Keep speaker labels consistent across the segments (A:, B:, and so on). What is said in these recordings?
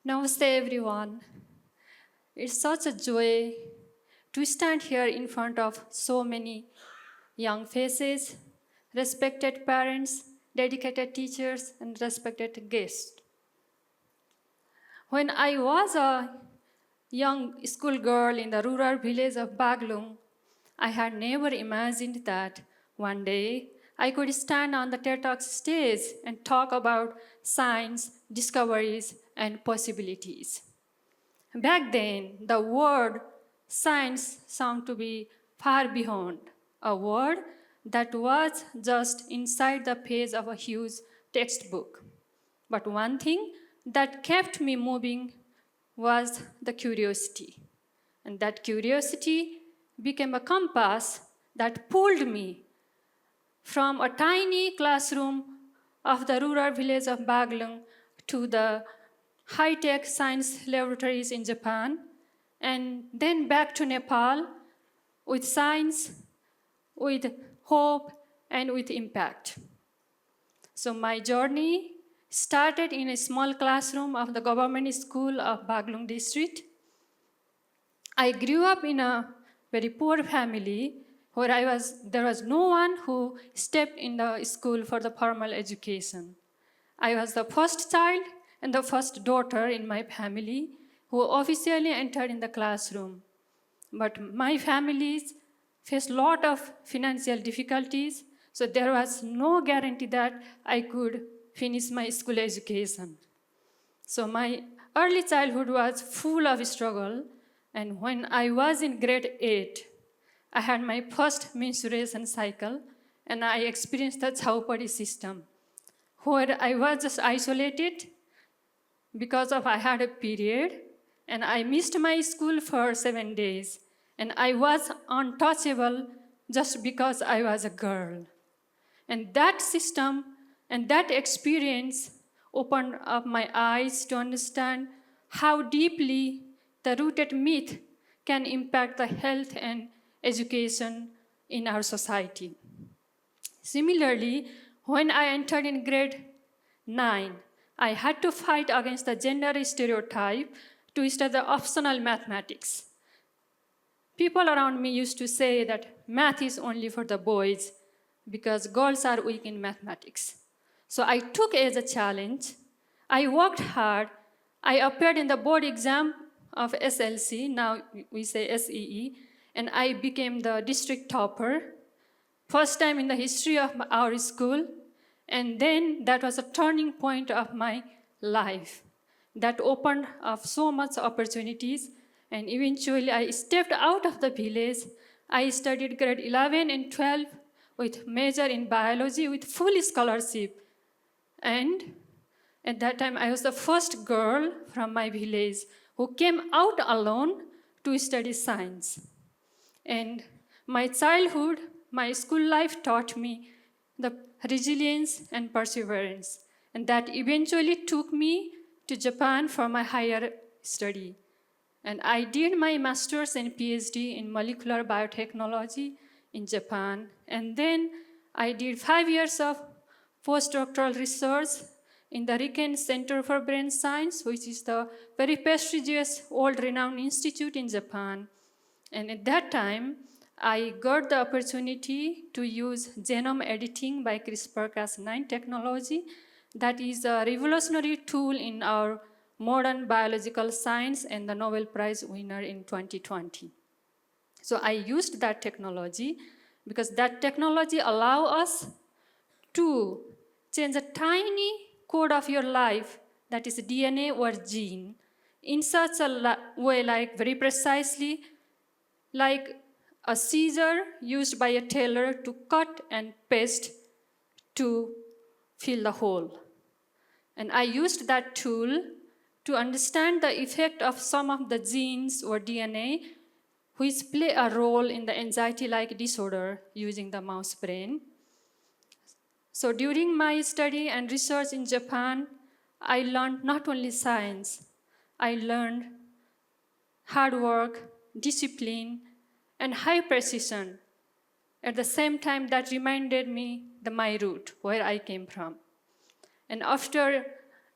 A: Namaste everyone. It's such a joy to stand here in front of so many young faces, respected parents, dedicated teachers, and respected guests. When I was a young schoolgirl in the rural village of Baglung, I had never imagined that one day I could stand on the TEDx stage and talk about science, discoveries, and possibilities. Back then, the word science sounded to be far beyond, a word that was just inside the page of a huge textbook. But one thing that kept me moving was the curiosity. And that curiosity became a compass that pulled me from a tiny classroom of the rural village of Baglung to the high-tech science laboratories in Japan, and then back to Nepal with science, with hope, and with impact. So my journey started in a small classroom of the government school of Baglung district. I grew up in a very poor family where there was no one who stepped in the school for the formal education. I was the first child and the first daughter in my family who officially entered in the classroom. But my families faced a lot of financial difficulties, so there was no guarantee that I could finish my school education. So my early childhood was full of struggle, and when I was in grade 8, I had my first menstruation cycle, and I experienced the Chaupadi system, where I was just isolated because I had a period, and I missed my school for 7 days, and I was untouchable just because I was a girl. And that system and that experience opened up my eyes to understand how deeply the rooted myth can impact the health and education in our society. Similarly, when I entered in grade 9, I had to fight against the gender stereotype to study the optional mathematics. People around me used to say that math is only for the boys because girls are weak in mathematics. So I took it as a challenge. I worked hard. I appeared in the board exam of SLC, now we say SEE, and I became the district topper. First time in the history of our school, and then that was a turning point of my life. That opened up so much opportunities, and eventually I stepped out of the village. I studied grade 11 and 12 with major in biology with full scholarship. And at that time, I was the first girl from my village who came out alone to study science. And my childhood, my school life taught me the resilience and perseverance. And that eventually took me to Japan for my higher study. And I did my master's and PhD in molecular biotechnology in Japan. And then I did 5 years of postdoctoral research in the Riken Center for Brain Science, which is the very prestigious, world-renowned institute in Japan. And at that time, I got the opportunity to use genome editing by CRISPR-Cas9 technology. That is a revolutionary tool in our modern biological science and the Nobel Prize winner in 2020. So I used that technology because that technology allows us to change a tiny code of your life, that is DNA or gene, in such a way, like very precisely, like a scissor used by a tailor to cut and paste to fill the hole. And I used that tool to understand the effect of some of the genes or DNA which play a role in the anxiety-like disorder using the mouse brain. So during my study and research in Japan, I learned not only science, I learned hard work, discipline, and high precision. At the same time, that reminded me my root, where I came from. And after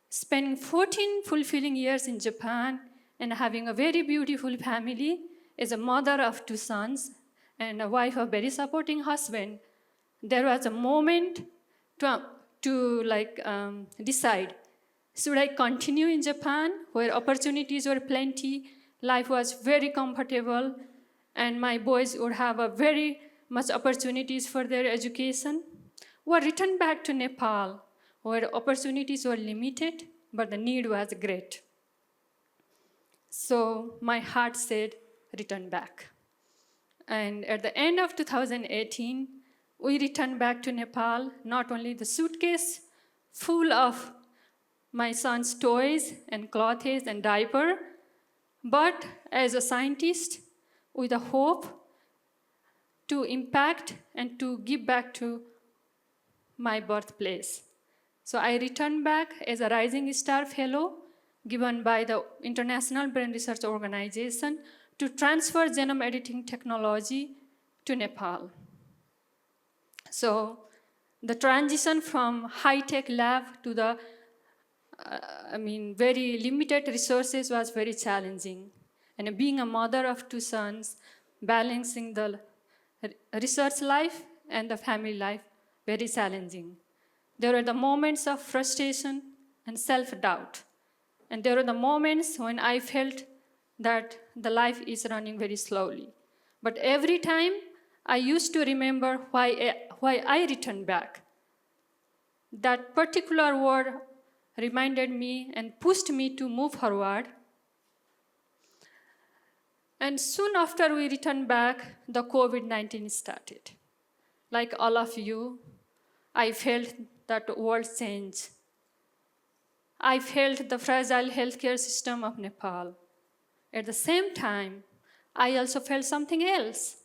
A: Spending 14 fulfilling years in Japan and having a very beautiful family as a mother of 2 sons and a wife of very supporting husband, there was a moment to decide, should I continue in Japan where opportunities were plenty, life was very comfortable, and my boys would have a very much opportunities for their education, or return back to Nepal where opportunities were limited but the need was great. So my heart said, return back. And at the end of 2018, we returned back to Nepal, not only the suitcase full of my son's toys and clothes and diaper, but as a scientist with a hope to impact and to give back to my birthplace. So I returned back as a Rising Star Fellow given by the International Brain Research Organization to transfer genome editing technology to Nepal. So the transition from high-tech lab to the very limited resources was very challenging. And being a mother of 2 sons, balancing the research life and the family life, very challenging. There were the moments of frustration and self-doubt. And there were the moments when I felt that the life is running very slowly. But every time, I used to remember why I returned back. That particular word reminded me and pushed me to move forward. And soon after we returned back, the COVID-19 started. Like all of you, I felt that world change. I felt the fragile healthcare system of Nepal. At the same time, I also felt something else,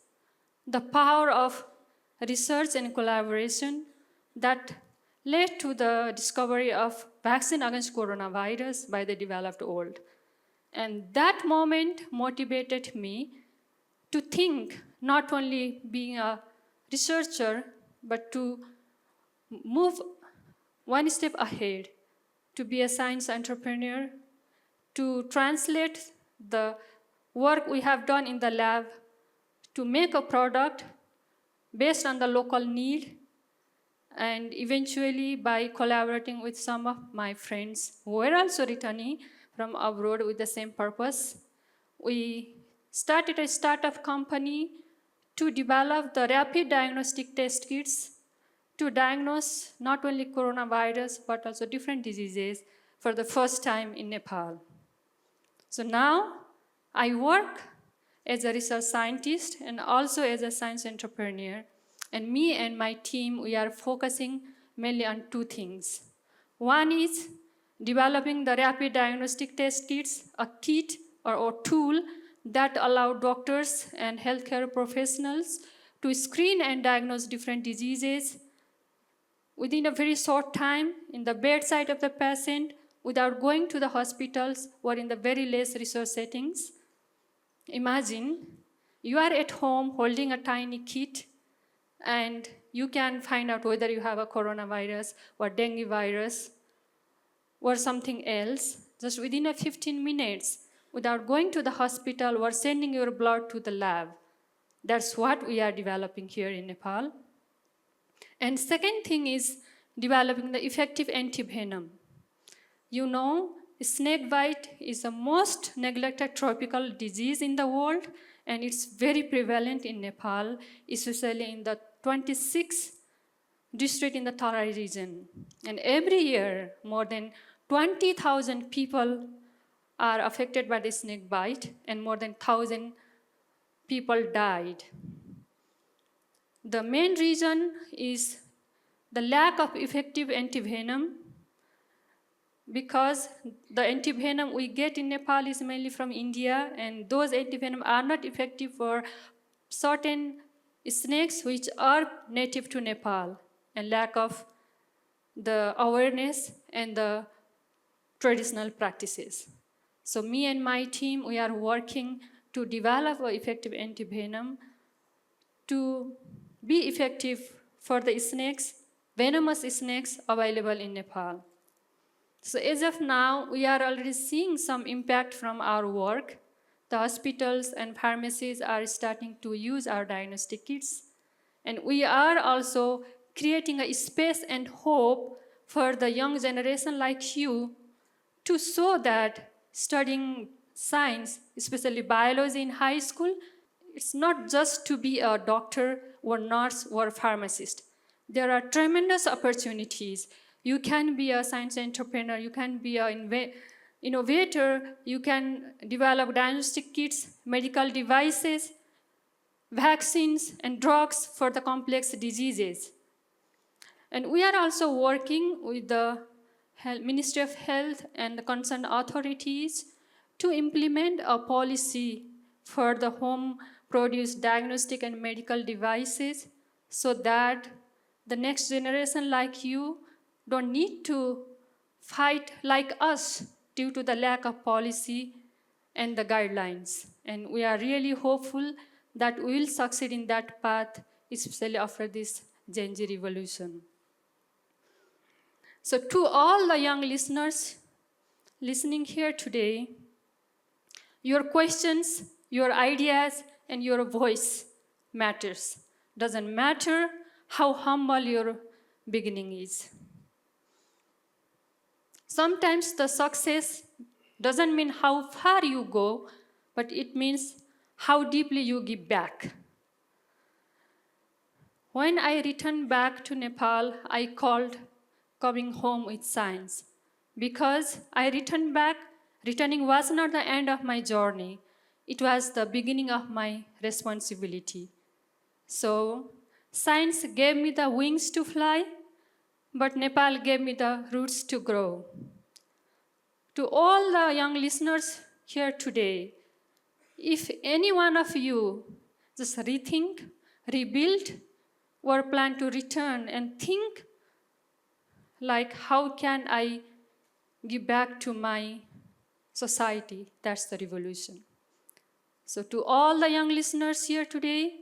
A: the power of research and collaboration that led to the discovery of vaccine against coronavirus by the developed world. And that moment motivated me to think, not only being a researcher, but to move one step ahead, to be a science entrepreneur, to translate the work we have done in the lab to make a product based on the local need, and eventually by collaborating with some of my friends who were also returning from abroad with the same purpose, we started a startup company to develop the rapid diagnostic test kits to diagnose not only coronavirus but also different diseases for the first time in Nepal. So now I work as a research scientist and also as a science entrepreneur. And me and my team, we are focusing mainly on 2 things. One is developing the rapid diagnostic test kits, a kit or tool that allow doctors and healthcare professionals to screen and diagnose different diseases within a very short time in the bedside of the patient without going to the hospitals or in the very less resource settings. Imagine you are at home holding a tiny kit and you can find out whether you have a coronavirus or dengue virus or something else just within a 15 minutes without going to the hospital or sending your blood to the lab. That's what we are developing here in Nepal. And second thing is developing the effective antivenom. You know, snake bite is the most neglected tropical disease in the world, and it's very prevalent in Nepal, especially in the 26th district in the Tarai region. And every year, more than 20,000 people are affected by the snake bite, and more than 1,000 people died. The main reason is the lack of effective antivenom, because the antivenom we get in Nepal is mainly from India, and those antivenom are not effective for certain snakes which are native to Nepal, and lack of the awareness and the traditional practices. So me and my team, we are working to develop an effective antivenom to be effective for the snakes, venomous snakes available in Nepal. So as of now, we are already seeing some impact from our work. The hospitals and pharmacies are starting to use our diagnostic kits. And we are also creating a space and hope for the young generation like you to show that studying science, especially biology in high school, it's not just to be a doctor or nurse or pharmacist. There are tremendous opportunities. You can be a science entrepreneur, you can be an innovator, you can develop diagnostic kits, medical devices, vaccines, and drugs for the complex diseases. And we are also working with the Ministry of Health and the concerned authorities to implement a policy for the home-produced diagnostic and medical devices so that the next generation like you don't need to fight like us due to the lack of policy and the guidelines. And we are really hopeful that we will succeed in that path, especially after this Gen Z revolution. So to all the young listeners listening here today, your questions, your ideas, and your voice matters. Doesn't matter how humble your beginning is. Sometimes the success doesn't mean how far you go, but it means how deeply you give back. When I returned back to Nepal, I called coming home with science. Because I returned back, returning was not the end of my journey. It was the beginning of my responsibility. So, science gave me the wings to fly, but Nepal gave me the roots to grow. To all the young listeners here today, if any one of you just rethink, rebuild, or plan to return and think like, how can I give back to my society? That's the revolution. So to all the young listeners here today,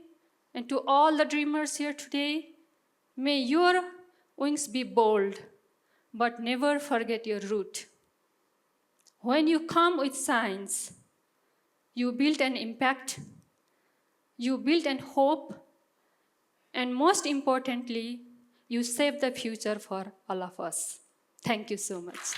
A: and to all the dreamers here today, may your wings be bold, but never forget your root. When you come with science, you build an impact, you build an hope, and most importantly, you save the future for all of us. Thank you so much.